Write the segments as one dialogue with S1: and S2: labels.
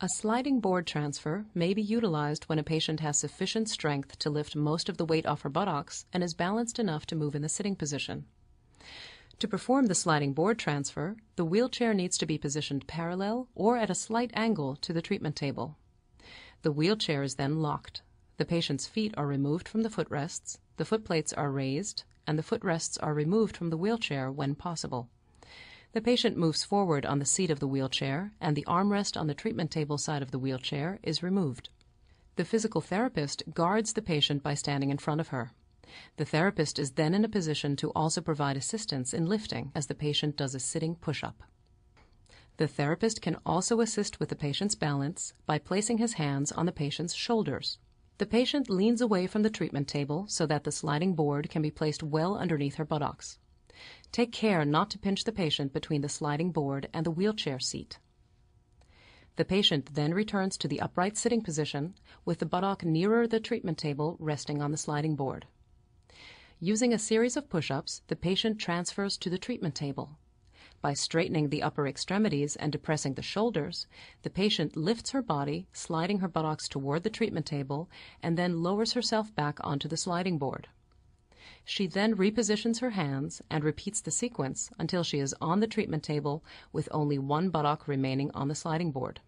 S1: A sliding board transfer may be utilized when a patient has sufficient strength to lift most of the weight off her buttocks and is balanced enough to move in the sitting position. To perform the sliding board transfer, the wheelchair needs to be positioned parallel or at a slight angle to the treatment table. The wheelchair is then locked. The patient's feet are removed from the footrests, the footplates are raised, and the footrests are removed from the wheelchair when possible. The patient moves forward on the seat of the wheelchair, and the armrest on the treatment table side of the wheelchair is removed. The physical therapist guards the patient by standing in front of her. The therapist is then in a position to also provide assistance in lifting as the patient does a sitting push-up. The therapist can also assist with the patient's balance by placing his hands on the patient's shoulders. The patient leans away from the treatment table so that the sliding board can be placed well underneath her buttocks. Take care not to pinch the patient between the sliding board and the wheelchair seat. The patient then returns to the upright sitting position with the buttock nearer the treatment table resting on the sliding board. Using a series of push-ups, the patient transfers to the treatment table. By straightening the upper extremities and depressing the shoulders, the patient lifts her body, sliding her buttocks toward the treatment table, and then lowers herself back onto the sliding board. She then repositions her hands and repeats the sequence until she is on the treatment table with only one buttock remaining on the sliding board.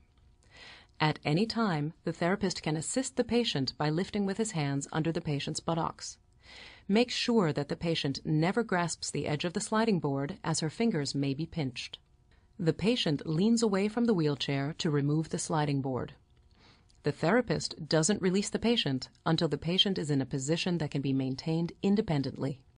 S1: At any time, the therapist can assist the patient by lifting with his hands under the patient's buttocks. Make sure that the patient never grasps the edge of the sliding board, as her fingers may be pinched. The patient leans away from the wheelchair to remove the sliding board. The therapist doesn't release the patient until the patient is in a position that can be maintained independently.